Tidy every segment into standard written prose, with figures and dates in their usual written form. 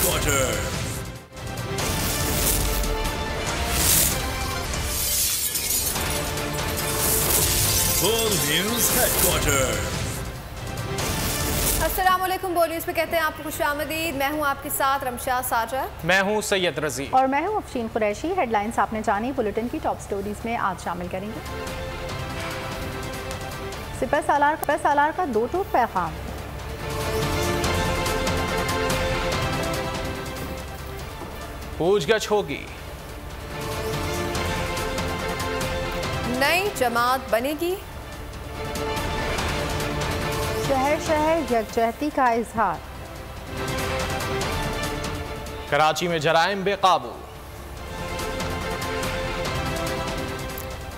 Headquarter. बोल news headquarter. अस्सलाम वालेकुम। बोल न्यूज़ पे कहते हैं आपको खुशामदीद। मैं हूं आपके साथ रमशा साजर। मैं हूं सैयद रजी और मैं हूं अफशीन कुरैशी। हेडलाइंस आपने जानी, बुलेटिन की टॉप स्टोरीज में आज शामिल करेंगे। सिपह सालार का दो टूक पैगाम। पूछगछ होगी। नई जमात बनेगी। शहर शहर यकजहती का इजहार। कराची में जराइम बेकाबू।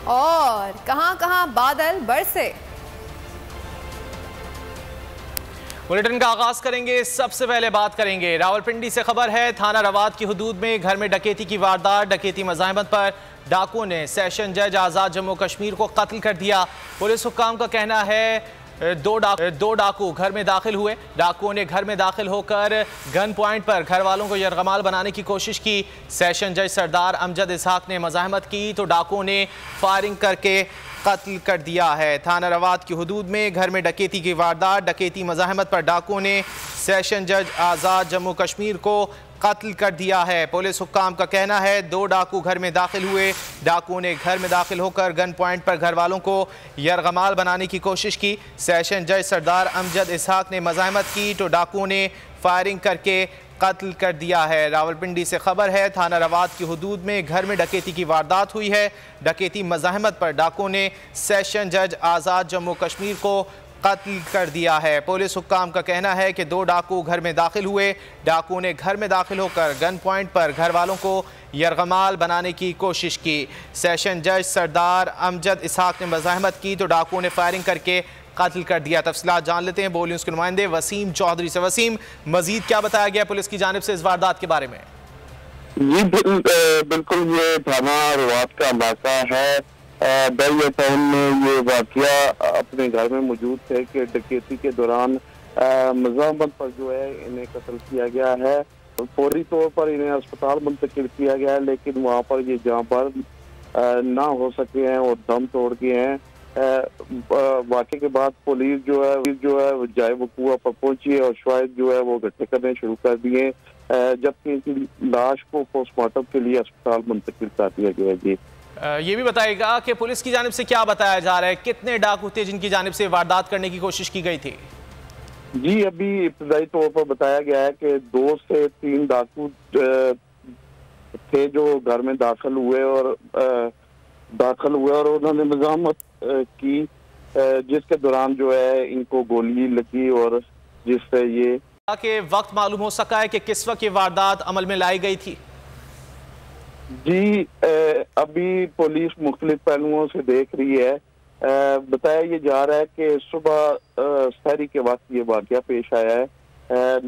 और कहां-कहां बादल बरसे। बुलेटिन का आगाज करेंगे। सबसे पहले बात करेंगे रावलपिंडी से। खबर है थाना रवात की हुदूद में घर में डकैती की वारदात। डकैती मज़ाहमत पर डाकुओं ने सेशन जज आज़ाद जम्मू कश्मीर को कत्ल कर दिया। पुलिस हुक्काम का कहना है दो डाकू घर में दाखिल हुए। डाकुओं ने घर में दाखिल होकर गन पॉइंट पर घर वालों को यरगमाल बनाने की कोशिश की। सेशन जज सरदार अमजद इसहाक ने मज़ाहमत की तो डाकुओं ने फायरिंग करके कत्ल कर दिया है। थाना रवात की हुदूद में घर में डकैती की वारदात। डकैती मज़ाहमत पर डाकुओं ने सेशन जज आज़ाद जम्मू कश्मीर को कत्ल कर दिया है। पुलिस हुक्काम का कहना है दो डाकू घर में दाखिल हुए। डाकुओं ने घर में दाखिल होकर गन पॉइंट पर घर वालों को यरगमाल बनाने की कोशिश की। सेशन जज सरदार अमजद इसहाक ने मज़ाहमत की तो डाकुओं ने फायरिंग करके कत्ल कर दिया है। रावलपिंडी से खबर है थाना रवात की हुदूद में घर में डकैती की वारदात हुई है। डकैती मज़ाहमत पर डाकुओं ने सेशन जज आज़ाद जम्मू कश्मीर को कत्ल कर दिया है। पुलिस हुक्काम का कहना है कि दो डाकू घर में दाखिल हुए। डाकुओं ने घर में दाखिल होकर गन पॉइंट पर घर वालों को यरगमाल बनाने की कोशिश की। सेशन जज सरदार अमजद इसहाक ने मज़ाहमत की तो डाकुओं ने फायरिंग करके कत्ल कर दिया। तफसीलात जान लेते हैं बोल न्यूज़ के नुमाइंदे वसीम चौधरी से। वसीम, मजीद क्या बताया गया पुलिस की जानिब से इस वारदात के बारे में? जी बिल्कुल, ये थाना रवात का इलाका है। बेल टाउन में ये वाकया अपने घर में मौजूद थे कि डकैती के दौरान मज़ाहमत पर जो है इन्हें कत्ल किया गया है। फौरी तौर पर इन्हें अस्पताल मुंतकिल किया गया है, लेकिन वहाँ पर ये जहाँ पर ना हो सके हैं और दम तोड़ गए हैं। वाक़े के बाद पुलिस जो है जाए वकूआ पर पहुंची है और शायद जो है वो इकट्ठे करने शुरू कर दिए, जबकि इनकी लाश को पोस्टमार्टम के लिए अस्पताल मुंतकिल कर दिया गया है। जी ये भी बताएगा कि पुलिस की जानिब से क्या बताया जा रहा है, कितने डाकू थे जिनकी जानिब से वारदात करने की कोशिश की गई थी? जी अभी इब्तदाई तौर पर बताया गया है कि 2 से 3 डाकू थे जो घर में दाखिल हुए और उन्होंने मज़ाहमत की, जिसके दौरान जो है इनको गोली लगी और जिससे ये कि वक्त मालूम हो सका है कि किस वक्त ये वारदात अमल में लाई गई थी? जी अभी पुलिस मुख्तलिफ पहलुओं से देख रही है। बताया ये जा रहा है कि सुबह सहरी के वक्त ये वाक़या पेश आया है,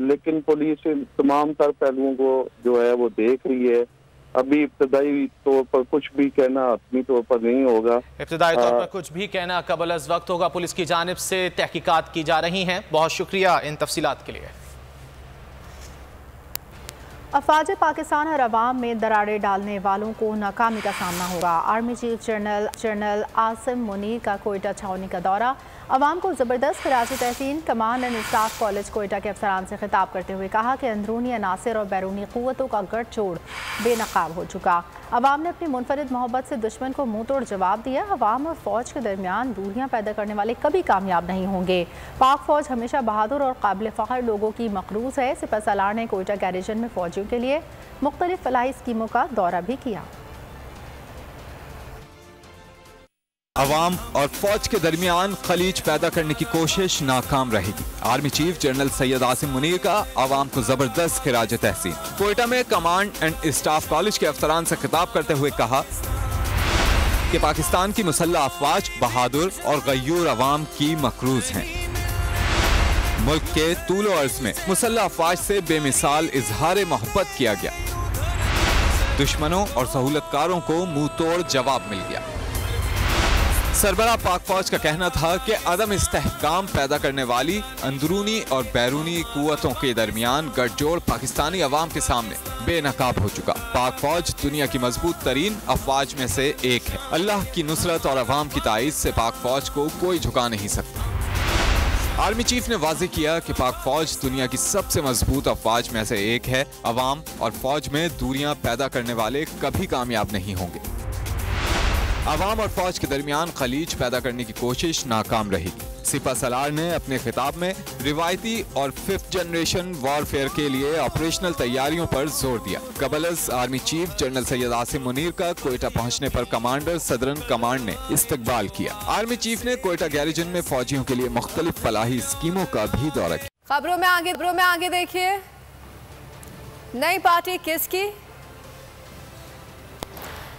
लेकिन पुलिस तमाम तर पहलुओं को जो है वो देख रही है। अभी इब्तदाई तौर पर कुछ भी कहना हतमी तौर पर नहीं होगा। इब्तदाई तौर पर कुछ भी कहना कबल अज़ वक्त होगा। पुलिस की जानिब से तहकीकात की जा रही हैं। बहुत शुक्रिया इन तफसीलात के लिए। अफवाज पाकिस्तान और अवाम में दरारें डालने वालों को नाकामी का सामना होगा। Army chief general Asim Munir का कोयटा छावनी का दौरा। अवाम को ज़बरदस्त खिराज तहसीन। Command and staff college Quetta के अफसरान से खिताब करते हुए कहा कि अंदरूनी अनासर और बैरूनी क़ुव्वतों का गठजोड़ बेनकाब हो चुका। अवाम ने अपनी मुनफरिद मोहब्बत से दुश्मन को मुंह तोड़ जवाब दिया। अवाम और फ़ौज के दरमियान दूरियां पैदा करने वाले कभी कामयाब नहीं होंगे। पाक फ़ौज हमेशा बहादुर और काबिल फ़ख्र लोगों की मक़रूज़ है। सिपह सालार ने कोयटा गैरिजन में फ़ौजियों के लिए मुख्तलिफ फलाही स्कीमों का दौरा भी किया। अवाम और फौज के दरमियान खलीज पैदा करने की कोशिश नाकाम रहेगी। Army chief general Syed Asim Munir का अवाम को जबरदस्त खिराज तहसीन। कोयटा में कमांड एंड स्टाफ कॉलेज के अफसरान से खिताब करते हुए कहा कि पाकिस्तान की मुसल्लह अफवाज बहादुर और गयूर अवाम की मकरूज हैं। मुल्क के तूलो अर्ज में मुसल्लह अफवाज से बेमिसाल इजहार मोहब्बत किया गया। दुश्मनों और सहूलतकारों को मुंह तोड़ जवाब मिल गया। सरबराह पाक फौज का कहना था कि अदम इस्तेहकाम पैदा करने वाली अंदरूनी और बैरूनी कुव्वतों के दरमियान गठजोड़ पाकिस्तानी अवाम के सामने बेनकाब हो चुका। पाक फौज दुनिया की मजबूत तरीन अफवाज में से एक है। अल्लाह की नुसरत और अवाम की ताईद से पाक फौज को कोई झुका नहीं सकता। आर्मी चीफ ने वाज़ेह किया कि पाक फौज दुनिया की सबसे मजबूत अफवाज में से एक है। अवाम और फौज में दूरियां पैदा करने वाले कभी कामयाब नहीं होंगे। अवाम और फौज के दरमियान खलीज पैदा करने की कोशिश नाकाम रहेगी। सिपा सलार ने अपने खिताब में रिवायती और 5th जनरेशन वॉरफेयर के लिए ऑपरेशनल तैयारियों पर जोर दिया। कबलस army chief general Syed Asim Munir का कोयटा पहुंचने पर कमांडर सदरन कमांड ने इस्तकबाल किया। आर्मी चीफ ने कोयटा गैरिजन में फौजियों के लिए मुख्तलिफ फलाही स्कीमों का भी दौरा किया। खबरों में आगे देखिए, नई पार्टी किसकी?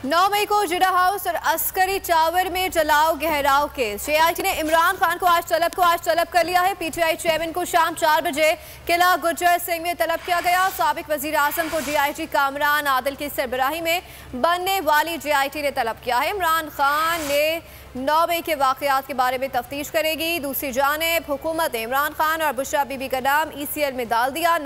9 मई को जिडा हाउस और अस्करी टावर में जलाओ गहराव केस। JIT ने इमरान खान को आज तलब कर लिया है। PTI चेयरमैन को शाम 4 बजे किला गुर्जर सिंह में तलब किया गया। साबिक वजीर आजम को DIG कामरान आदिल की सरबराही में बनने वाली JIT ने तलब किया है। इमरान खान ने 9 मई के वाक़यात के बारे में तफ्तीश करेगी। दूसरी जानिब हुकूमत ने इमरान खान और बुशरा बीबी का नाम ECL में डाल दिया।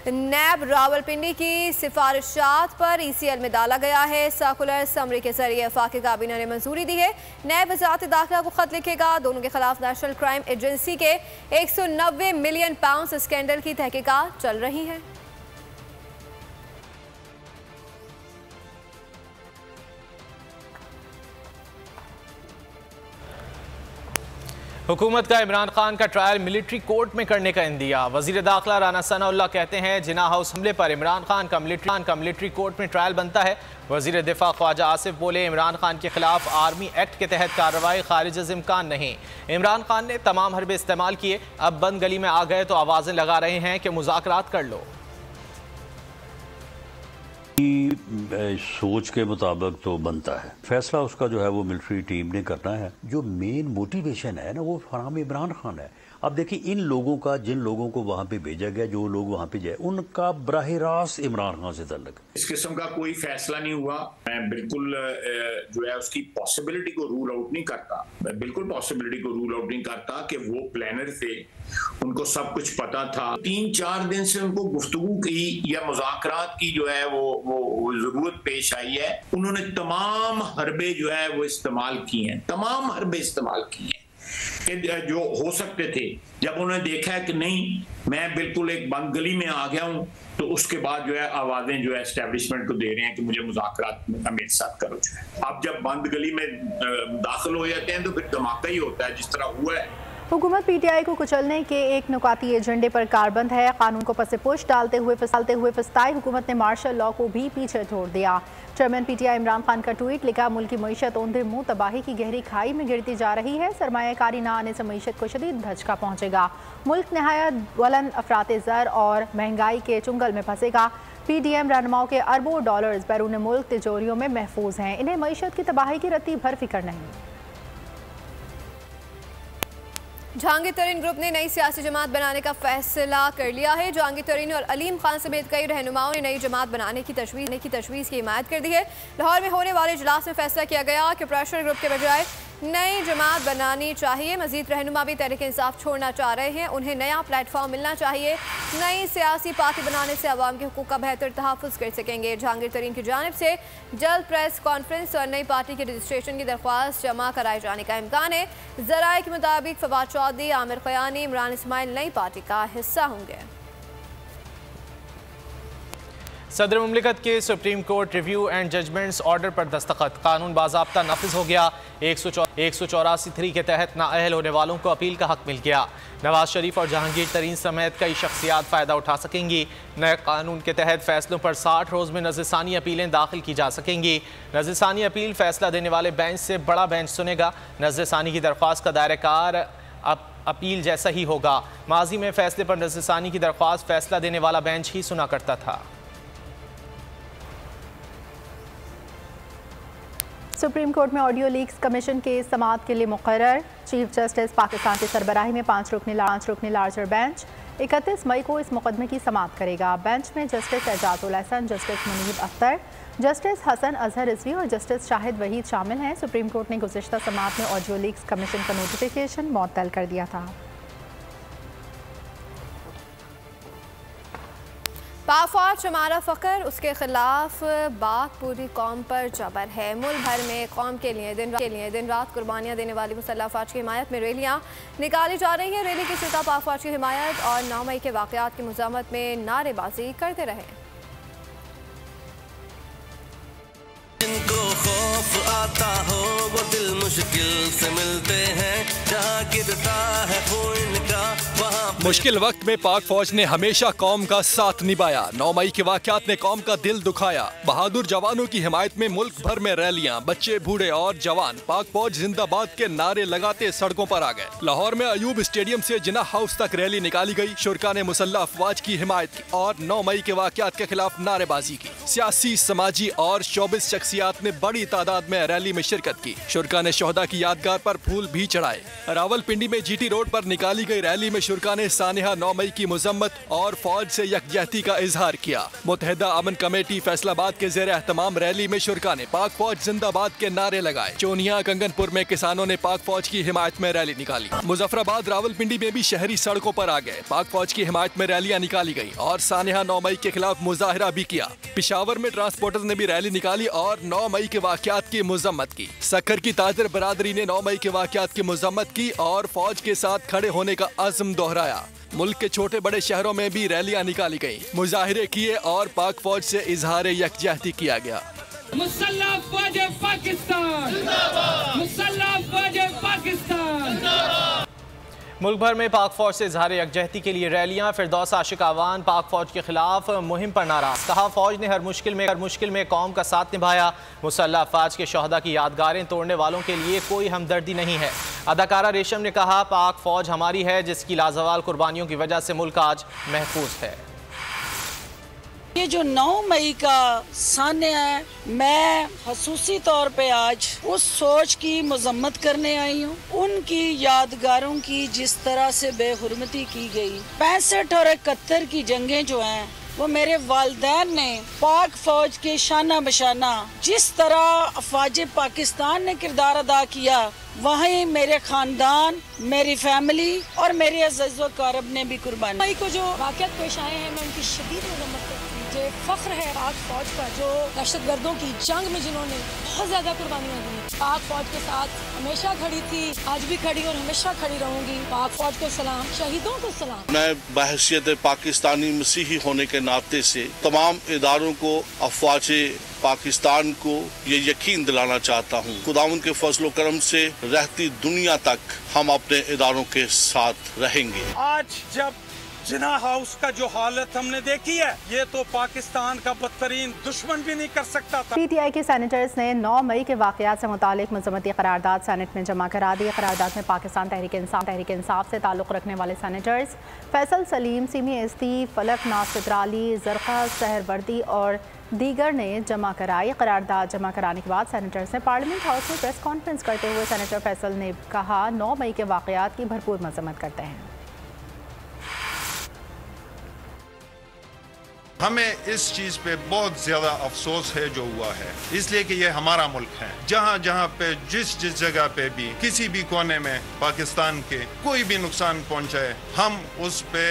नैब रावलपिंडी की सिफारिशात पर ECL में डाला गया है। सर्कुलर समरी के जरिए वफाकी काबीना ने मंजूरी दी है। नैब वज़ारत दाखिला को खत लिखेगा। दोनों के खिलाफ नेशनल क्राइम एजेंसी के 190 मिलियन पाउंड स्कैंडल की तहकीकात चल रही है। हुकूमत का इमरान खान का ट्रायल मिलिट्री कोर्ट में करने का इंदिया। वजीर दाखिला राना सनाउल्लाह कहते हैं जिना हाउस हमले पर इमरान खान का मिलिट्री कोर्ट में ट्रायल बनता है। वजीर दिफा ख्वाजा आसिफ बोले इमरान खान के खिलाफ आर्मी एक्ट के तहत कार्रवाई खारिज अज़ इम्कान नहीं। इमरान खान ने तमाम हरबे इस्तेमाल किए, अब बंद गली में आ गए तो आवाज़ें लगा रहे हैं कि मुज़ाकरात कर लो। सोच के मुताबिक तो बनता है, फैसला उसका जो है वो मिलिट्री टीम ने करना है। जो मेन मोटिवेशन है ना वो फराम इमरान खान है। अब देखिए इन लोगों का, जिन लोगों को वहां पे भेजा गया, जो लोग वहां पे जाए, उनका बराह रास्त इमरान खान से ताल्लुक है। इस किस्म का कोई फैसला नहीं हुआ। मैं बिल्कुल जो है उसकी पॉसिबिलिटी को रूल आउट नहीं करता। मैं बिल्कुल पॉसिबिलिटी को रूल आउट नहीं करता कि वो प्लानर थे, उनको सब कुछ पता था। 3-4 दिन से उनको गुफ्तगू की या मुज़ाकरात की जो है वो जरूरत पेश आई है। उन्होंने तमाम हरबे जो है वो इस्तेमाल किए हैं, तमाम हरबे इस्तेमाल किए हैं जो हो सकते थे। जब उन्होंने देखा है कि नहीं मैं बिल्कुल एक बंद गली में आ गया हूं, तो उसके बाद जो है आवाजें जो है एस्टेब्लिशमेंट को दे रहे हैं कि मुझे मुज़ाकरात मेरे साथ करो। जो है अब जब बंद गली में दाखिल हो जाते हैं तो फिर धमाका ही होता है जिस तरह हुआ है। हुकूमत PTI को कुचलने के एक नुकाती एजेंडे पर कारबंद है। कानून को पसे पुश डालते हुए फस्ताई हुकूमत ने मार्शल लॉ को भी पीछे छोड़ दिया। चेयरमैन PTI इमरान खान का ट्वीट लिखा, मुल्क की मईशत औंधे मुंह तबाही की गहरी खाई में गिरती जा रही है। सरमायाकारी ना आने से मईशत को शदीद धचका पहुंचेगा। मुल्क नहायत बुलंद अफराते ज़र और महंगाई के चुंगल में फंसेगा। PDM रहनुमाओं के अरबों डॉलर्स बैरून मुल्क तिजोरियों में महफूज हैं। इन्हें मईशत की तबाही की रत्ती भर फिक्र नहीं। जहांगीर तरीन ग्रुप ने नई सियासी जमात बनाने का फैसला कर लिया है। जहांगीर तरीन और अलीम खान समेत कई रहनुमाओं ने नई जमात बनाने की तजवीज़ की हिमायत कर दी है। लाहौर में होने वाले इजलास में फैसला किया गया कि प्रेशर ग्रुप के बजाय नई जमात बनानी चाहिए। मजीद रहनुमा भी तहरीक इंसाफ छोड़ना चाह रहे हैं, उन्हें नया प्लेटफॉर्म मिलना चाहिए। नई सियासी पार्टी बनाने से अवाम के हुकूक का बेहतर तहफ़्फ़ुज़ कर सकेंगे। जहांगीर तरीन की जानिब से जल्द प्रेस कॉन्फ्रेंस और नई पार्टी के रजिस्ट्रेशन की दरख्वास्त जमा कराए जाने का इम्कान है। ज़राए के मुताबिक फवाद चौधरी, आमिर ख़यानी, इमरान इस्माइल नई पार्टी का हिस्सा होंगे। सदर मुमलिकत के supreme court review and judgments order पर दस्तखत। कानून बाज़ाब्ता नाफिज हो गया। 184 के तहत नाअहल होने वालों को अपील का हक मिल गया। नवाज शरीफ और जहांगीर तरीन समेत कई शख्सियात फ़ायदा उठा सकेंगी। नए कानून के तहत फैसलों पर 60 रोज़ में नज़रसानी अपीलें दाखिल की जा सकेंगी। नज़रसानी अपील फैसला देने वाले बेंच से बड़ा बेंच सुनेगा। नज़रसानी की दरख्वास्त का दायरा-कार अपील जैसा ही होगा। माजी में फैसले पर नज़रसानी की दरख्वास्त फैसला देने वाला बेंच ही सुना करता था। सुप्रीम कोर्ट में ऑडियो लीक्स कमीशन के समाअत के लिए मुकर्रर। चीफ जस्टिस पाकिस्तान की सरबराही में 5 रुकनी लार्जर बेंच। 31 मई को इस मुकदमे की समाअत करेगा। बेंच में justice Ijazul Hasan, justice Munib Akhtar, justice Hasan Azhar Rizvi और जस्टिस शाहिद वहीद शामिल हैं। सुप्रीम कोर्ट ने गुज़िश्ता समाअत में ऑडियो लीक्स कमीशन का नोटिफिकेशन मुअत्तल कर दिया था। पाक फौज हमारा फ़ख्र, उसके खिलाफ बात पूरी कौम पर जबर है। मुल्क भर में कौम के लिए दिन रात कुर्बानियाँ देने वाली मुसल्लह फ़ौज की हिमायत में रैलियाँ निकाली जा रही हैं। रैली की शुरा पाक फौज की हिमायत और 9 मई के वाक़यात की मज़म्मत में नारेबाजी करते रहे। जिनको खौफ आता हो वो दिल मुश्किल से मिलते हैं, जहाँ गिरता है खून का वहाँ। मुश्किल वक्त में पाक फौज ने हमेशा कौम का साथ निभाया। 9 मई के वाक़यात ने कौम का दिल दुखाया। बहादुर जवानों की हिमायत में मुल्क भर में रैलियां, बच्चे बूढ़े और जवान पाक फौज जिंदाबाद के नारे लगाते सड़कों पर आ गए। लाहौर में अयूब स्टेडियम से जिन्ना हाउस तक रैली निकाली गई। शुरका ने मुसल्लह अफवाज की हिमायत की और 9 मई के वाक़यात के खिलाफ नारेबाजी की। सियासी, समाजी और शोबिस शख्सियात ने बड़ी तादाद में रैली में शिरकत की। शुरका ने शोहदा की यादगार पर फूल भी चढ़ाए। रावलपिंडी में जीटी रोड पर निकाली गई रैली में शुरका ने सानिहा 9 मई की मजम्मत और फौज से यकजहती का इजहार किया। मुत्तहिदा अमन कमेटी फैसलाबाद के ज़ेर एहतमाम रैली में शुरका ने पाक फौज जिंदाबाद के नारे लगाए। चोनिया कंगनपुर में किसानों ने पाक फौज की हिमायत में रैली निकाली। मुजफ्फराबाद रावलपिंडी में भी शहरी सड़कों पर आ गए। पाक फौज की हिमायत में रैलियां निकाली गई और सानिहा 9 मई के खिलाफ मुजाहिरा भी किया। पिशावर में ट्रांसपोर्टर्स ने भी रैली निकाली और 9 मई के वाक़यात की मजम्मत की। सक्खर की ताजर बरादरी ने 9 मई के वाक़यात की मजम्मत की और फौज के साथ खड़े होने का अज़्म दोहराया। मुल्क के छोटे बड़े शहरों में भी रैलियां निकाली गईं, मुजाहिरे किए और पाक फौज से इजहार यकजहती किया गया। मुसल्लह फौज पाकिस्तान जिंदाबाद, मुसल्लह फौज पाकिस्तान। मुल्क भर में पाक फौज से इजहार यकजहती के लिए रैलियां। फिरदौस आशिक आवान पाक फौज के खिलाफ मुहिम पर नाराज। कहा फौज ने हर मुश्किल में कौम का साथ निभाया। मुसल्लह अफवाज के शोहदा की यादगारें तोड़ने वालों के लिए कोई हमदर्दी नहीं है। अदाकारा रेशम ने कहा पाक फौज हमारी है, जिसकी लाजवाल कुर्बानियों की वजह से मुल्क आज महफूज है। ये जो 9 मई का सानिया है, मैं खसूसी तौर पे आज उस सोच की मजम्मत करने आई हूँ। उनकी यादगारों की जिस तरह से बेहुरमती की गई। 65 और 71 की जंगें जो हैं वो मेरे वालिदैन ने पाक फौज के शाना बशाना जिस तरह अफवाज पाकिस्तान ने किरदार अदा किया, वहीं मेरे खानदान, मेरी फैमिली और मेरे अज़ीज़ व क़रीब ने भी कुर्बानी। मई को जो वाक़यात पेश आए हैं, मैं उनकी शदीद मजम्मत करती हूँ। मुझे फ़ख्र है पाक फौज का, जो दहशतगर्दों की जंग में जिन्होंने बहुत ज़्यादा कुर्बानियाँ दी। पाक फौज के साथ हमेशा खड़ी थी, आज भी खड़ी और हमेशा खड़ी रहूंगी। पाक फौज को सलाम, शहीदों को सलाम। मैं बहैसियत पाकिस्तानी मसीही होने के नाते से तमाम इदारों को, अफवाज पाकिस्तान को ये यकीन दिलाना चाहता हूँ, खुदावंद के फजलो करम से रहती दुनिया तक हम अपने इदारों के साथ रहेंगे। आज जब जिन्ना हाउस का जो हालत हमने देखी है, ये तो पाकिस्तान का बदतरीन दुश्मन भी नहीं कर सकता था। PTI के सेनेटर्स ने 9 मई के वाक़यात से मुतालिक मज़म्मती करारदाद सेनेट में जमा करा दी। करारदाद में पाकिस्तान तहरीक इंसाफ से ताल्लुक़ रखने वाले सेनेटर्स फैसल सलीम, सिमी एस्ती, फलक नासिर अली, जरका सहरवर्दी और दीगर ने जमा कराई। करारदाद जमा कराने के बाद सेनेटर्स ने पार्लियामेंट हाउस में प्रेस कॉन्फ्रेंस करते हुए सेनेटर फैसल ने कहा 9 मई के वाक़यात की भरपूर मज़म्मत करते हैं। हमें इस चीज पे बहुत ज्यादा अफसोस है जो हुआ है, इसलिए कि ये हमारा मुल्क है। जहाँ जहाँ पे जिस जगह पे भी किसी भी कोने में पाकिस्तान के कोई भी नुकसान पहुँचाए, हम उस पे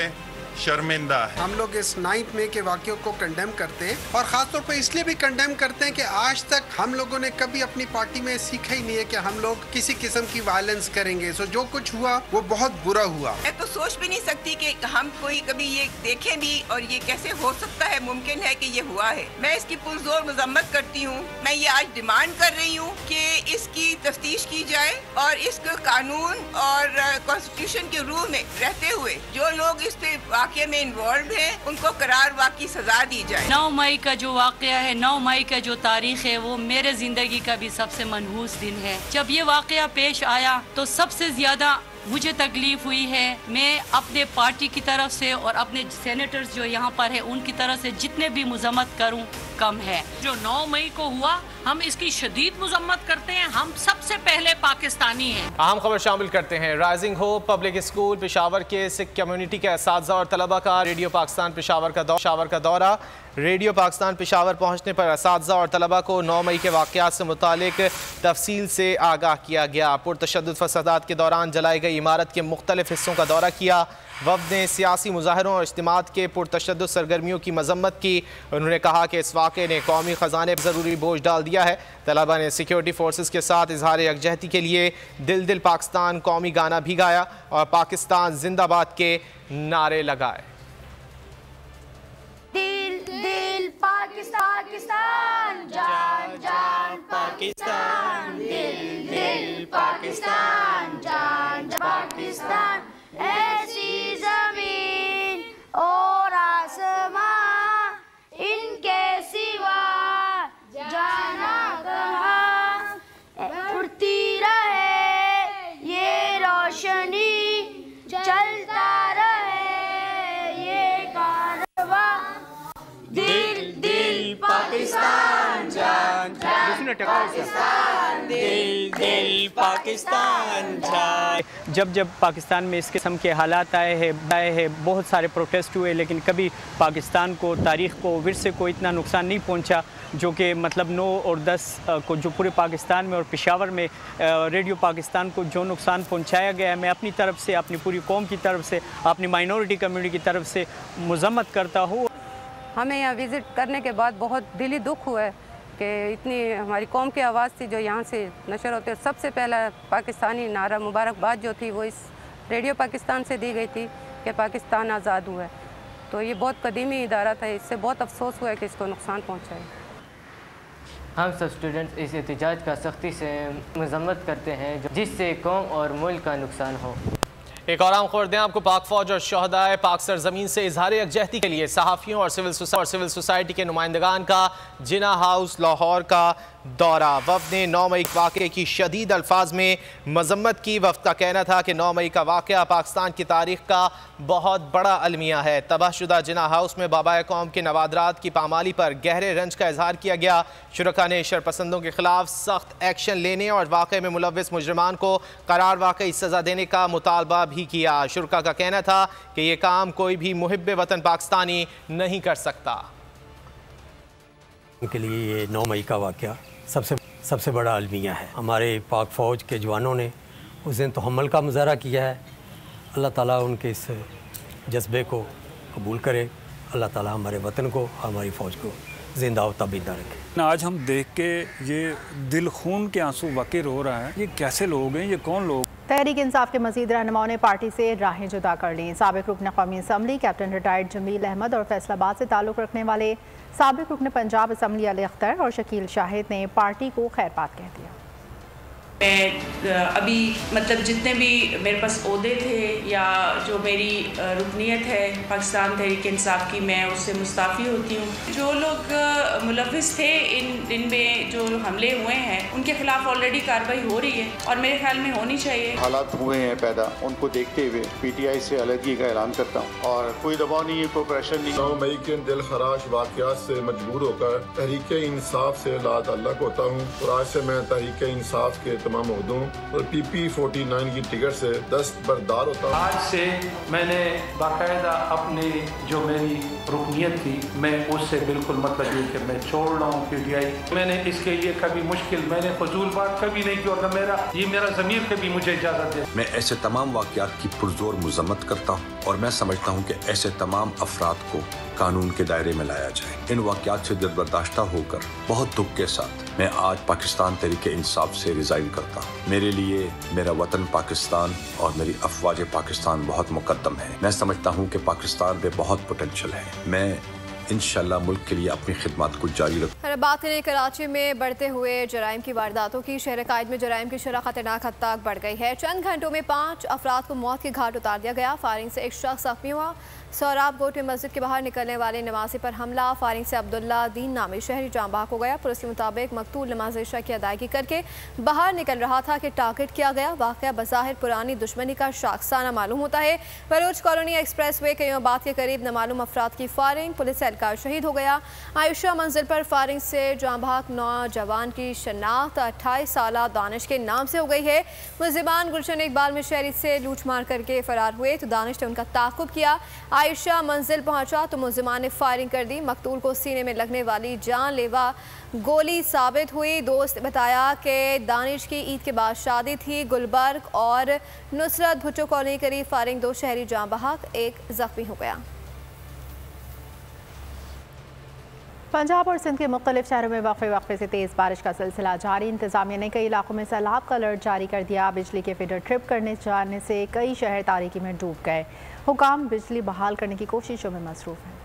शर्मिंदा है। हम लोग इस 9 मई के वाक़यों को कंडेम करते हैं और ख़ासतौर पर इसलिए भी कंडेम करते हैं कि आज तक हम लोगों ने कभी अपनी पार्टी में सीखा ही नहीं है कि हम लोग किसी किस्म की वायलेंस करेंगे। सो जो कुछ हुआ वो बहुत बुरा हुआ। मैं तो सोच भी नहीं सकती कि हम कोई कभी ये देखें भी, और ये कैसे हो सकता है, मुमकिन है कि ये हुआ है। मैं इसकी पुरजोर मजम्मत करती हूँ। मैं ये आज डिमांड कर रही हूँ कि इसकी तफ्तीश की जाए और इसको कानून और कॉन्स्टिट्यूशन के रूल में रहते हुए जो लोग इस पे वाक़ये में इन्वॉल्व हैं, उनको करार वाक़ई सजा दी जाए। 9 मई का जो वाक़या है, 9 मई का जो तारीख है, वो मेरे जिंदगी का भी सबसे मनहूस दिन है। जब ये वाक़या पेश आया तो सबसे ज्यादा मुझे तकलीफ हुई है। मैं अपने पार्टी की तरफ से और अपने सेनेटर्स जो यहाँ पर है उनकी तरफ से जितने भी मजम्मत करूँ कम है। जो 9 मई को हुआ, हम इसकी शदीद मजम्मत करते हैं। हम सबसे पहले पाकिस्तानी हैं। अहम खबर शामिल करते हैं। Rising hope public school Peshawar के सिख कम्युनिटी के असातिज़ा और तलबा का रेडियो पाकिस्तान पेशावर का दौरा। रेडियो पाकिस्तान पेशावर पहुँचने पर असातिज़ा और तलबा को 9 मई के वाक़यात से मुतालिक तफसील से आगाह किया गया। पुरतशद्दुद फसादात के दौरान जलाई गई इमारत के मुख्तलिफ हिस्सों का दौरा किया। वफ़द ने सियासी मुजाहरों और इज्तिमात के पुरतशद्दुद सरगर्मियों की मजम्मत की। उन्होंने कहा कि इस वाक़े ने कौमी ख़जाने पर ज़रूरी बोझ डाल दिया है। तलबा ने सिक्योरिटी फोर्सेस के साथ इजहार यकजहती के लिए दिल दिल पाकिस्तान कौमी गाना भी गाया और पाकिस्तान जिंदाबाद के नारे लगाए। दिल दिल पाकिस्तान, जान जान पाकिस्तान, दिल दिल पाकिस्तान, जान जान पाकिस्तान। ऐसी जमीन और आसमां इनके सिवा जाना कहाँ, उड़ती रहे ये रोशनी, चलता रहे ये कारवां, दिल दिल पाकिस्तान, जान जान पाकिस्तान, दिल दिल पाकिस्तान, जान। जब पाकिस्तान में इस किस्म के हालात आए हैं, बहुत सारे प्रोटेस्ट हुए, लेकिन कभी पाकिस्तान को, तारीख़ को, विरसे को इतना नुकसान नहीं पहुंचा जो कि मतलब 9 और 10 को जो पूरे पाकिस्तान में और पेशावर में रेडियो पाकिस्तान को जो नुकसान पहुंचाया गया है। मैं अपनी तरफ से, अपनी पूरी कौम की तरफ से, अपनी माइनॉरिटी कम्युनिटी की तरफ से मजम्मत करता हूँ। हमें यहाँ विज़िट करने के बाद बहुत दिली दुख हुआ है कि इतनी हमारी कौम की आवाज़ थी जो यहाँ से नशर होते। सबसे पहला पाकिस्तानी नारा मुबारकबाद जो थी वो इस रेडियो पाकिस्तान से दी गई थी कि पाकिस्तान आज़ाद हुआ है। तो ये बहुत कदीमी इदारा था, इससे बहुत अफसोस हुआ है कि इसको नुकसान पहुँचा है। हम सब स्टूडेंट्स इस एहतजाज का सख्ती से मजम्मत करते हैं जिससे कौम और मुल्क का नुकसान हो। एक और आम खबर दें आपको। पाक फौज और शहदाए पाक सरजमीन से इजहार यकजहती के लिए सहाफ़ियों और सिविल सोसाइटी के नुमाइंदगान का जिना हाउस लाहौर का दौरा। वफ़द ने 9 मई वाक़े की शदीद अल्फाज में मजम्मत की। वफ़द का कहना था कि 9 मई का वाक़या पाकिस्तान की तारीख़ का बहुत बड़ा अलमिया है। तबाहशुदा जिना हाउस में बाबाए कौम के नवादरात की पामाली पर गहरे रंज का इजहार किया गया। शुरका ने शरपसंदों के खिलाफ सख्त एक्शन लेने और वाक़े में मुलव्विस मुजरिमान को करार वाकई सज़ा देने का मुतालबा भी किया। शुरका का कहना था कि ये काम कोई भी मुहिब्बे वतन पाकिस्तानी नहीं कर सकता। उनके लिए ये 9 मई का वाक़या सबसे बड़ा अलमिया है। हमारे पाक फ़ौज के जवानों ने उस दिन तहम्मुल का मुज़ाहरा किया है। अल्लाह ताला उनके इस जज्बे को कबूल करे। अल्लाह ताला हमारे वतन को, हमारी फ़ौज को ज़िंदा और तबीदा रखे। आज हम देख के ये दिल खून के आंसू वाक़ई रो रहा है। ये कैसे लोग हैं, ये कौन लोग? तहरीक इंसाफ के मज़ीद रहनुमाओं ने पार्टी से राहें जुदा कर लीं। साबिक़ रुकन कौमी assembly captain retired Jameel Ahmed और फैसलाबाद से ताल्लुक़ रखने वाले साबिक़ रुकन पंजाब असम्बली अली अख्तर और शकील शाहिद ने पार्टी को खैरपात कह दिया। मैं अभी मतलब जितने भी मेरे पास ओहदे थे या जो मेरी रुकनीत है पाकिस्तान तहरीक इंसाफ की, मैं उससे मुस्ताफ़ी होती हूँ। जो लोग मुलव्विस थे इनमें जो हमले हुए हैं उनके खिलाफ ऑलरेडी कार्रवाई हो रही है और मेरे ख्याल में होनी चाहिए। हालात हुए हैं पैदा, उनको देखते हुए PTI से अलगी का ऐलान करता हूँ और कोई दबाव नहीं है, कोई प्रेशर नहीं। 9 मई के दिल खराश वाक़यात से मजबूर होकर तहरीक इंसाफ से लात अल्लाह होता हूँ और आज से मैं तहरीक इंसाफ के तमाम उहदों और PP49 की टिकट से दस्तबरदार होता हूँ। आज से मैंने बाकायदा अपनी जो मेरी रुकनीत थी मैं उससे बिल्कुल मतलब ये कि मैं छोड़ रहा हूँ PTI। मैंने इसके लिए कभी मुश्किल, मैंने फजूल बात कभी नहीं की और मेरा ज़मीर कभी मुझे इजाज़त दे। मैं ऐसे तमाम वाक़यात की पुरजोर मजम्मत करता हूँ और मैं समझता हूँ कि ऐसे तमाम अफराद को कानून के दायरे में लाया जाए। इन वाक़यात से दिलबर्दाश्ता होकर बहुत दुख के साथ मैं आज पाकिस्तान तहरीक इंसाफ से रिज़ाइन करता हूँ। मेरे लिए मेरा वतन पाकिस्तान और मेरी अफवाज पाकिस्तान बहुत मुकद्दम है। मैं समझता हूँ कि पाकिस्तान में बहुत पोटेंशल है। मैं इंशाल्लाह मुल्क के लिए अपनी खिदमत को जारी रखूँ। बात करें कराची में बढ़ते हुए जराइम की वारदातों की। शहर कायद में जराइम की शरह खतरनाक हद तक बढ़ गई है। चंद घंटों में 5 अफराद को मौत के घाट उतार दिया गया। फायरिंग से एक शख्स जख्मी हुआ। सोहराब गोट में मस्जिद के बाहर निकलने वाले नमाजी पर हमला, फायरिंग से अब्दुल्ला दीन नामी शहरी जाँ बहक हो गया। पुलिस के मुताबिक मकतूल नमाज इशा की अदायगी करके बाहर निकल रहा था कि टारगेट किया गया। वाक़या बज़ाहिर पुरानी दुश्मनी का शाखसाना मालूम होता है। बलोच कॉलोनी एक्सप्रेस वे कईमाबाद के करीब नामालूम अफराद की फायरिंग, पुलिस एहलकार शहीद हो गया। आयुषा मंजिल पर फायरिंग से जाँ बहक नौजवान की शनाख्त 28 साला दानिश के नाम से हो गई है। मुलजिमान गुलशन इकबाल में शहरी से लूट मार करके फरार हुए तो दानिश ने उनका ताक़ुब किया। आयुषा मंजिल पहुंचा तो मुलजिमान ने फायरिंग कर दी। मकतूल को सीने में लगने वाली जानलेवा गोली साबित हुई। दोस्त ने बताया कि दानिश की ईद के बाद शादी थी। गुलबर्ग और नुसरत भुट्टो कॉलोनी करीब फायरिंग, 2 शहरी जाँ बहक, 1 जख्मी हो गया। पंजाब और सिंध के मुख्तलिफ शहरों में वक्फे से तेज़ बारिश का सिलसिला जारी। इंतजामिया ने कई इलाकों में सैलाब का अलर्ट जारी कर दिया। बिजली के फीडर ट्रिप करने जाने से कई शहर तारीकी में डूब गए। हुकाम बिजली बहाल करने की कोशिशों में मसरूफ हैं।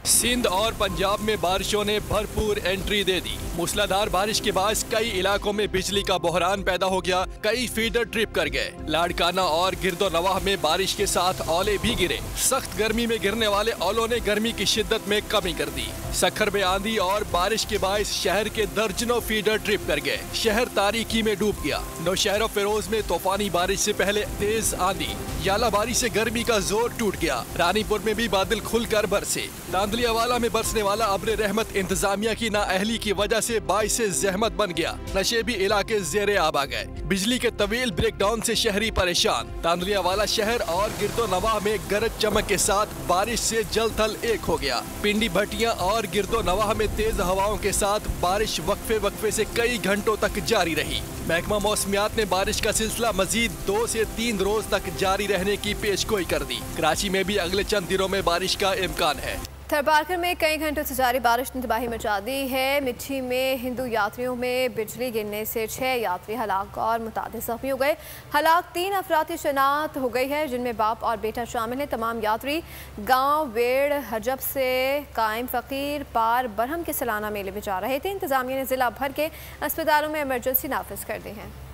सिंध और पंजाब में बारिशों ने भरपूर एंट्री दे दी। मूसलाधार बारिश के बाद कई इलाकों में बिजली का बहरान पैदा हो गया। कई फीडर ट्रिप कर गए। लाड़काना और गिरदोनवाह में बारिश के साथ ओले भी गिरे। सख्त गर्मी में गिरने वाले ओलों ने गर्मी की शिद्दत में कमी कर दी। सखर में आंधी और बारिश के बायस शहर के दर्जनों फीडर ट्रिप कर गए। शहर तारीकी में डूब गया। नौशहर फिरोज में तूफानी बारिश से पहले तेज आंधी, याला बारिश से गर्मी का जोर टूट गया। रानीपुर में भी बादल खुलकर बरसे। दांदलियावाला में बरसने वाला अब्र रहमत इंतजामिया की नाअहली की वजह से बाइस जहमत बन गया। नशेबी इलाके जेरे आब आ गए। बिजली के तवील ब्रेकडाउन से शहरी परेशान। दांदलियावाला शहर और गिरदोनवाह में गरज चमक के साथ बारिश से जल थल एक हो गया। पिंडी भटिया और गिरदोनवाह में तेज हवाओं के साथ बारिश वक्फे से कई घंटों तक जारी रही। महकमा मौसमियात ने बारिश का सिलसिला मजीद 2 से 3 रोज तक जारी रहने की पेशगोई कर दी। कराची में भी अगले चंद दिनों में बारिश का इम्कान है। थरपारकर में कई घंटों से जारी बारिश ने तबाही मचा दी है। मिठी में हिंदू यात्रियों में बिजली गिरने से 6 यात्री हलाक और मुतादिद जख्मी हो गए। हलाक 3 अफराद की शनाख्त हो गई है, जिनमें बाप और बेटा शामिल हैं। तमाम यात्री गांव वेड़ हजब से कायम फ़कीर पार बरहम के सालाना मेले में जा रहे थे। इंतजामिया ने जिला भर के अस्पतालों में इमरजेंसी नाफिज कर दी है।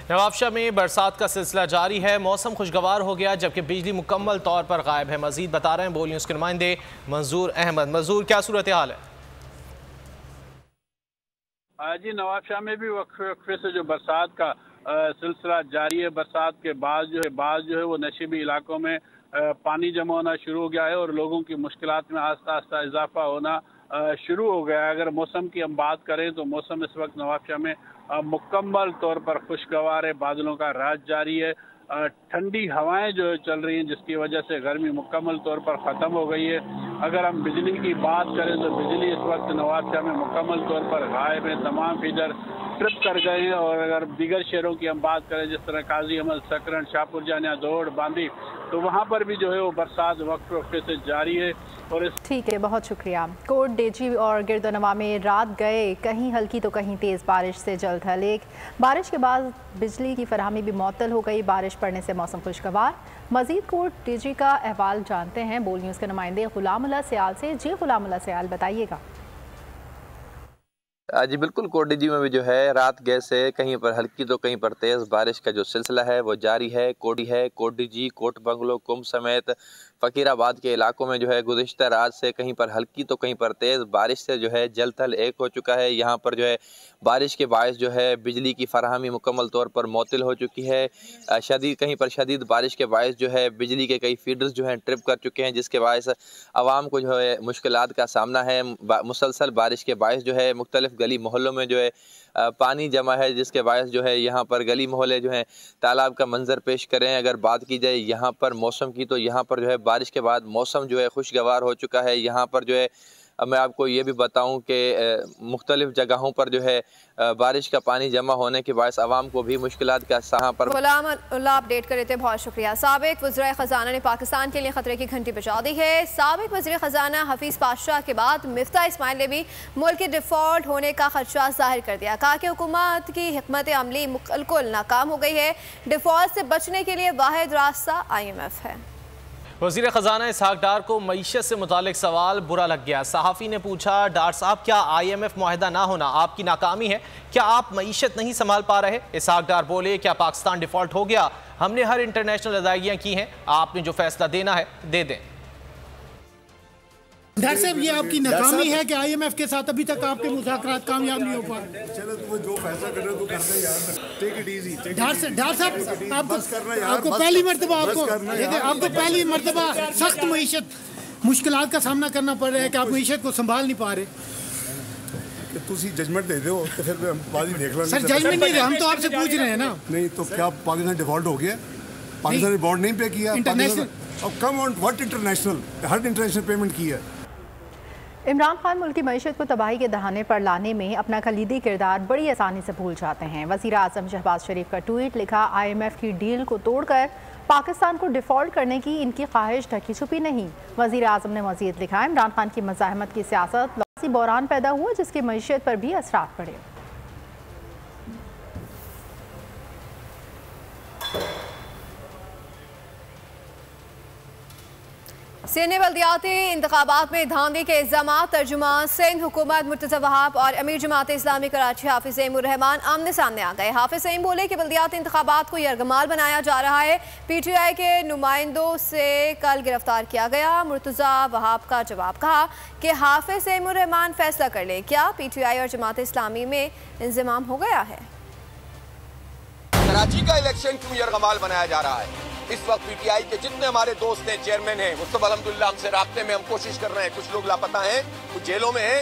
नवाबशाह में बरसात का सिलसिला जारी है। मौसम खुशगवार हो गया जबकि बिजली मुकम्मल तौर पर गायब है। मजीद बता रहे हैं बोल न्यूज़ के नुमाइंदे मंजूर अहमद। मंजूर, क्या सूरत हाल है? जी, नवाबशाह में भी वक्फे से जो बरसात का सिलसिला जारी है। बरसात के बाद जो है वो नशीबी इलाकों में पानी जमा होना शुरू हो गया है और लोगों की मुश्किलात में आस्ता आस्ता इजाफा होना शुरू हो गया है। अगर मौसम की हम बात करें तो मौसम इस वक्त नवाबशाह में मुकम्मल तौर पर खुशगवार है। बादलों का राज जारी है। ठंडी हवाएं जो चल रही हैं जिसकी वजह से गर्मी मुकम्मल तौर पर ख़त्म हो गई है। अगर हम बिजली की बात करें तो बिजली इस वक्त नवाबशाह में मुकम्मल तौर पर गायब है। तमाम फीडर ट्रिप कर गए हैं। और अगर दीगर शहरों की हम बात करें जिस तरह काजी अहमद, सकरन, शाहपुर जानिया, दौड़, बांदी, तो वहाँ पर भी जो है वो बरसात वक्फे से जारी है। और ठीक है, बहुत शुक्रिया। कोट डेजी और गिरदोनवाह में रात गए कहीं हल्की तो कहीं तेज़ बारिश से जल्द हलेक। बारिश के बाद बिजली की फरहमी भी मुअत्तल हो गई। बारिश पड़ने से मौसम खुशगवार। मजीद कोट डेजी का अहवाल जानते हैं बोल न्यूज़ के नुमाइंदे गुलामुल्लाह सयाल से। जी गुलामुल्लाह सयाल, बताइएगा। जी बिल्कुल, कोट डीजी में भी जो है रात गए से कहीं पर हल्की तो कहीं पर तेज़ बारिश का जो सिलसिला है वो जारी है। कोट डीजी, कोट बंगलो, कुंभ समेत फ़कीराबाद के इलाकों में जो है गुज़िश्ता रात से कहीं पर हल्की तो कहीं पर तेज़ बारिश से जो है जल थल एक हो चुका है। यहाँ पर जो है बारिश के बायस जो है बिजली की फराहमी मुकम्मल तौर पर मुअत्तल हो चुकी है। कहीं पर शदीद बारिश के बायस जो है बिजली के कई फीडर्स जो हैं ट्रिप कर चुके हैं, जिसके बायस आवाम को जो है मुश्किलात का सामना है। मुसलसल बारिश के बायस जो है मुख्तलिफ गली मोहल्लों में जो है पानी जमा है, जिसके बायस जो है यहाँ पर गली मोहल्ले जो हैं तालाब का मंजर पेश करें। अगर बात की जाए यहाँ पर मौसम की तो यहाँ पर जो है बारिश के बाद मौसम जो है खुशगवार हो चुका है। यहाँ पर जो है मैं आपको ये भी बताऊं कि मुख्तलिफ जगहों पर जो है बारिश का पानी जमा होने के बायस आवाम को भी मुश्किलात का सामना पर अपडेट कर रहे थे, बहुत शुक्रिया। साबिक वज़ीर ख़ज़ाना ने पाकिस्तान के लिए खतरे की घंटी बजा दी है। साबिक वज़ीर ख़ज़ाना हफीज़ पातशाह के बाद मिफ्ता इस्माइल ने भी मुल्क के डिफ़ॉल्ट होने का खदशा जाहिर कर दिया। कहा कि हुकूमत की हिकमत अमली बिल्कुल नाकाम हो गई है। डिफ़ॉल्ट से बचने के लिए वाहिद रास्ता IMF है। वज़ीर ख़जाना इसहाक डार को मईशत से मुतालिक सवाल बुरा लग गया। सहाफ़ी ने पूछा, डार साहब क्या IMF मुआहिदा ना होना आपकी नाकामी है? क्या आप मईशत नहीं संभाल पा रहे? इसहाक डार बोले, क्या पाकिस्तान डिफ़ॉल्ट हो गया? हमने हर इंटरनेशनल अदायगियाँ की हैं, आपने जो फैसला देना है दे दें। डर साहब ये आपकी नाकामी है कि IMF के साथ अभी तक आपके मुज़ाकरात कामयाब नहीं हो पा रहे। चलो तुम जो फैसला कर रहे हो तो करते हैं यार, टेक इट इजी। डर साहब आपको पहली मर्तबा आपको पहली मर्तबा सख्त मईशत मुश्किलात का सामना करना पड़ रहा है कि आप मईशत को संभाल नहीं पा रहे। तुसी जजमेंट दे दो तो फिर हम बाजी देख लेंगे। सर जजमेंट नहीं, हम तो आपसे पूछ रहे हैं ना। नहीं तो क्या पाकिस्तान डिफॉल्ट हो गया? पाकिस्तान ने बॉन्ड नहीं पे किया इंटरनेशनल। अब come on what international, her international payment की है। इमरान खान मुल्क की मईशत को तबाही के दहाने पर लाने में अपना कलीदी किरदार बड़ी आसानी से भूल जाते हैं। वज़ीर आज़म शहबाज शरीफ का ट्वीट लिखा, IMF की डील को तोड़कर पाकिस्तान को डिफ़ॉल्ट करने की इनकी ख्वाहिश ढकी छुपी नहीं। वज़ीर आज़म ने मज़ीद लिखा, इमरान खान की मज़ाहमत की सियासत लौसी बहरान पैदा हुआ जिसकी मईशत पर भी असरात पड़े। सीनियर बल्दियाती इंतखाबात में धांधली के इल्जाम, तर्जुमान सिंध हुकूमत मुर्तज़ा वहाब और अमीर जमात इस्लामी कराची हाफिज सईमुर रहमान आमने सामने आ गए। हाफिज सईम बोले कि बल्दियाती इंतखाबात को यरगमाल बनाया जा रहा है। PTI के नुमाइंदों से कल गिरफ्तार किया गया। मुर्तज़ा वहाब का जवाब कहा कि हाफिज सईमुर रहमान फैसला कर ले, क्या PTI और जमात इस्लामी में इंज़माम हो गया है? कराची का इलेक्शन क्यों यरगमाल बनाया जा रहा है? इस वक्त PTI के जितने हमारे दोस्त हैं, चेयरमैन हैं, वो सब अल्हम्दुलिल्लाह हमसे राब्ते में, हम कोशिश कर रहे हैं। कुछ लोग लापता हैं, कुछ जेलों में हैं,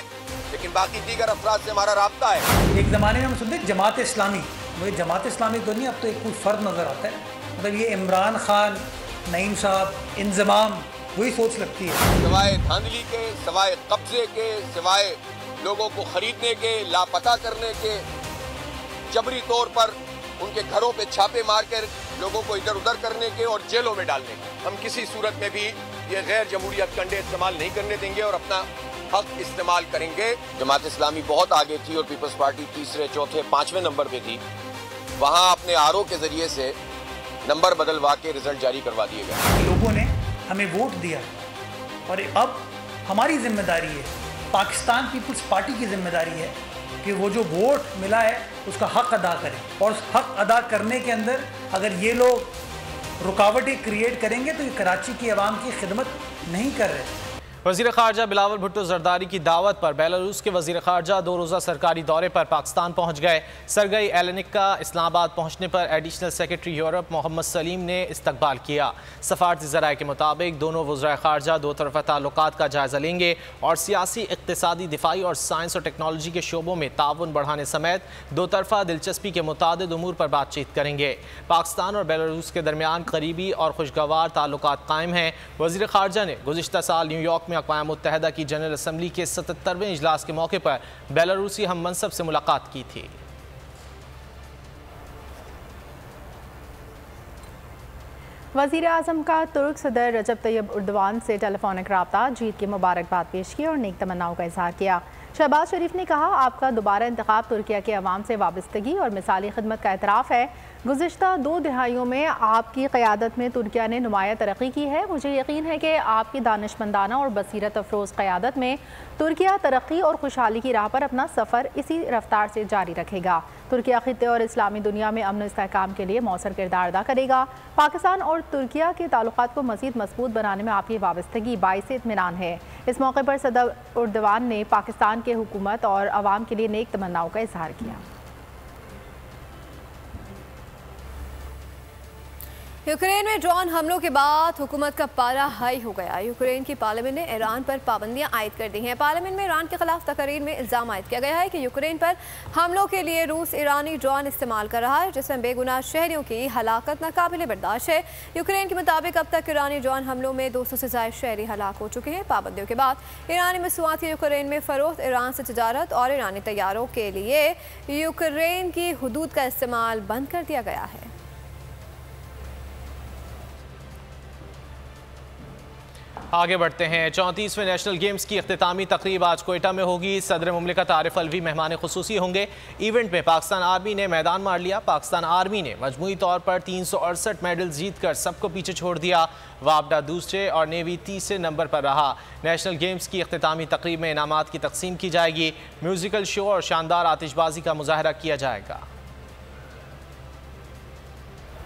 लेकिन बाकी दीगर अफराद से हमारा राब्ता है। एक ज़माने में हम सुनते जमात इस्लामी, मुझे जमात इस्लामी तो नहीं, अब तो एक कोई फ़र्द नज़र आता है। मतलब ये इमरान खान, नईम साहब, इंज़माम, वही सोच लगती है। सिवाय धांधली के, सिवाय कब्जे के, सिवाय लोगों को खरीदने के, लापता करने के, जबरी तौर पर उनके घरों पे छापे मारकर लोगों को इधर उधर करने के और जेलों में डालने के, हम किसी सूरत में भी ये गैर जमहूरियत कंडे इस्तेमाल नहीं करने देंगे और अपना हक इस्तेमाल करेंगे। जमात इस्लामी बहुत आगे थी और पीपल्स पार्टी तीसरे, चौथे, 5वें नंबर पे थी। वहाँ अपने RO के जरिए से नंबर बदलवा के रिजल्ट जारी करवा दिए गए। लोगों ने हमें वोट दिया और अब हमारी जिम्मेदारी है, पाकिस्तान पीपल्स पार्टी की जिम्मेदारी है कि वो जो वोट मिला है उसका हक अदा करें। और उस हक अदा करने के अंदर अगर ये लोग रुकावटें क्रिएट करेंगे तो ये कराची की आवाम की खिदमत नहीं कर रहे। वज़ीर ख़ारजा बिलावल भुट्टो ज़रदारी की दावत पर बेलारूस के वज़ीर ख़ारजा 2 रोज़ा सरकारी दौरे पर पाकिस्तान पहुँच गए। सरगई एलेनिक का इस्लामाबाद पहुँचने पर additional secretary Europe Mohammad Saleem ने इस्तकबाल किया। सफारती ज़राए के मुताबिक दोनों वज़ीर ख़ारजा दो तरफ़ा ताल्लुकात का जायज़ा लेंगे और सियासी, इक़्तिसादी, दिफ़ाई और साइंस और टेक्नोलॉजी के शोबों में ताउन बढ़ाने समेत दो तरफ़ा दिलचस्पी के मुतादिद उमूर पर बातचीत करेंगे। पाकिस्तान और बेलारूस के दरमियान करीबी और खुशगवार ताल्लुकात कायम हैं। वज़ीर ख़ारजा ने गुज़िश्ता साल न्यूयॉर्क में अक़वाम मुत्तहिदा की जनरल असम्बली के 77वें इजलास के मौके पर बेलारूसी हम मनसब से मुलाकात की थी। वज़ीर आज़म का तुर्क सदर रजब तैयब उर्दवान से टेलीफोनिक रब्ता, जीत की मुबारकबाद पेश की और नेक तमन्नाओं का इजहार किया। शहबाज शरीफ ने कहा, आपका दोबारा इंतखाब तुर्किया के अवाम से वाबस्तगी और मिसाली खिदमत का एतराफ़ है। गुज़िश्ता 2 दहाइयों में आपकी क़यादत में तुर्किया ने नुमाया तरक्की की है। मुझे यकीन है कि आपकी दानिशमंदाना और बसीरत अफरोज़ क़यादत में तुर्किया तरक्की और खुशहाली की राह पर अपना सफ़र इसी रफ्तार से जारी रखेगा। तुर्किया खित्ते और इस्लामी दुनिया में अमन इस्तेहकाम के लिए मौसर किरदार अदा करेगा। पाकिस्तान और तुर्किया के ताल्लुकात को मज़ीद मजबूत बनाने में आपकी वाबस्तगी बाइस इत्मीनान है। इस मौके पर सदर उर्दवान ने पाकिस्तान के हुकूमत और अवाम के लिए नेक तमन्नाओं का इजहार किया। यूक्रेन में ड्रोन हमलों के बाद हुकूमत का पारा हाई हो गया। यूक्रेन की पार्लियामेंट ने ईरान पर पाबंदियां आयद कर दी हैं। पार्लियामेंट में ईरान के खिलाफ तकरीर में इल्ज़ाम आयद किया गया है कि यूक्रेन पर हमलों के लिए रूस ईरानी ड्रोन इस्तेमाल कर रहा है, जिसमें बेगुनाह शहरियों की हलाकत नाकाबिले बर्दाश्त है। यूक्रेन के मुताबिक अब तक ईरानी ड्रोन हमलों में 200 से ज़ायद शहरी हलाक हो चुके हैं। पाबंदियों के बाद ईरानी मसूआत की यूक्रेन में फ़रोख्त, ईरान से तजारत और ईरानी तैयारों के लिए यूक्रेन की हदूद का इस्तेमाल बंद कर दिया गया है। आगे बढ़ते हैं। 34वें नेशनल गेम्स की इख्तितामी तकरीब आज कोयटा में होगी। सदर मुमलिकत आरिफ अलवी मेहमान खुसूसी होंगे। इवेंट में पाकिस्तान आर्मी ने मैदान मार लिया। पाकिस्तान आर्मी ने मजमूई तौर पर 368 मेडल्स जीतकर सबको पीछे छोड़ दिया। वापडा दूसरे और नेवी तीसरे नंबर पर रहा। नेशनल गेम्स की इख्तितामी तकरीब में इनामात की तकसीम की जाएगी। म्यूजिकल शो और शानदार आतिशबाजी का मुजाहरा किया जाएगा।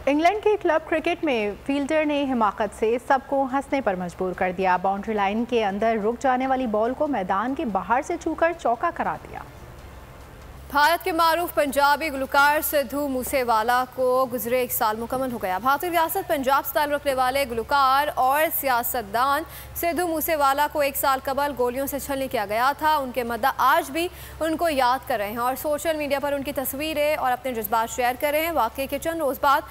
इंग्लैंड के क्लब क्रिकेट में फील्डर ने हिमाकत से सबको हंसने पर मजबूर कर दिया। बाउंड्री लाइन के अंदर रुक जाने वाली बॉल को मैदान के बाहर से छूकर चौका करा दिया। भारत के मारूफ पंजाबी गुलकार सिद्धू मूसेवाला को गुजरे 1 साल मुकम्मल हो गया। भारतीय रियासत पंजाब से ताल्लुक़ रखने वाले गुलकार और सियासतदान सिद्धू मूसेवाला को 1 साल कबल गोलियों से छलनी किया गया था। उनके मद्दा आज भी उनको याद कर रहे हैं और सोशल मीडिया पर उनकी तस्वीरें और अपने जज्बात शेयर कर रहे हैं। वाक़े के चंद रोज़ बाद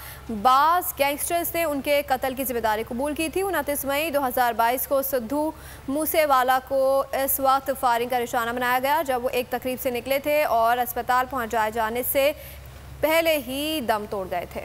बाज़ गैंगस्टर्स ने उनके कत्ल की जिम्मेदारी कबूल की थी। 29 मई 2022 को सिद्धू मूसेवाला को इस वक्त फायरिंग का निशाना बनाया गया जब वो एक तकरीब से निकले थे और अस्पताल पहुंचाए जाने से पहले ही दम तोड़ गए थे।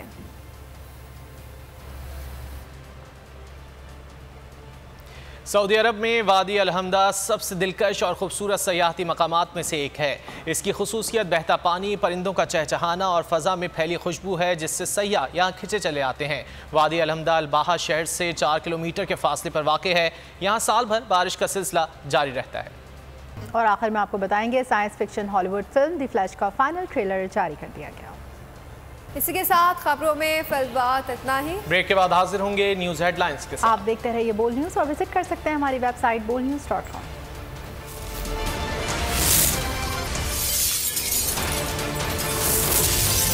सऊदी अरब में वादी अल-हमदा सबसे दिलकश और खूबसूरत सयाहती मकामात में से एक है। इसकी खुसूसियत बहता पानी, परिंदों का चहचहाना और फ़ज़ा में फैली खुशबू है जिससे सयाह यहाँ खिंचे चले आते हैं। वादी अल-हमदा अल-बाहा शहर से 4 किलोमीटर के फासले पर वाक़ है। यहाँ साल भर बारिश का सिलसिला जारी रहता है। और आखिर में आपको बताएंगे science fiction Hollywood film the flash का फाइनल ट्रेलर जारी कर दिया गया। इसी के साथ खबरों में फिलहाल इतना ही। ब्रेक के बाद हाजिर होंगे न्यूज़ हेडलाइंस के साथ। आप देखते रहिए बोल न्यूज़ और विजिट कर सकते हैं हमारी वेबसाइट bolnews.com।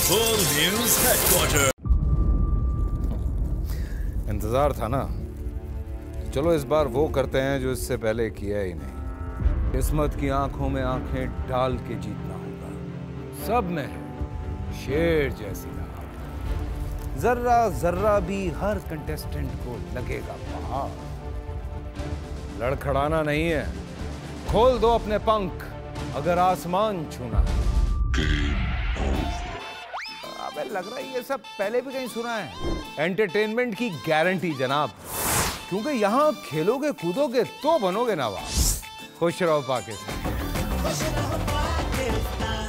बोल न्यूज़ हेडक्वार्टर। इंतजार था ना, चलो इस बार वो करते हैं जो इससे पहले किया ही नहीं। किस्मत की आंखों में आंखें डाल के जीतना होगा। सब में है शेर जैसी राह, जर्रा जर्रा भी हर कंटेस्टेंट को लगेगा पहाड़। लड़खड़ाना नहीं है, खोल दो अपने पंख अगर आसमान छूना है। अबे लग रहा है ये सब पहले भी कहीं सुना है। एंटरटेनमेंट की गारंटी जनाब, क्योंकि यहाँ खेलोगे कूदोगे तो बनोगे नवाब। खुश रहो पाकिस्तान।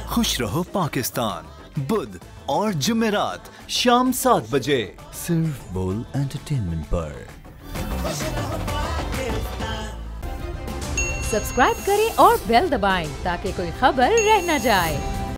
खुश रहो पाकिस्तान, बुध और जुमेरात शाम 7 बजे सिर्फ बोल एंटरटेनमेंट पर। सब्सक्राइब करें और बेल दबाएं ताकि कोई खबर रह न जाए।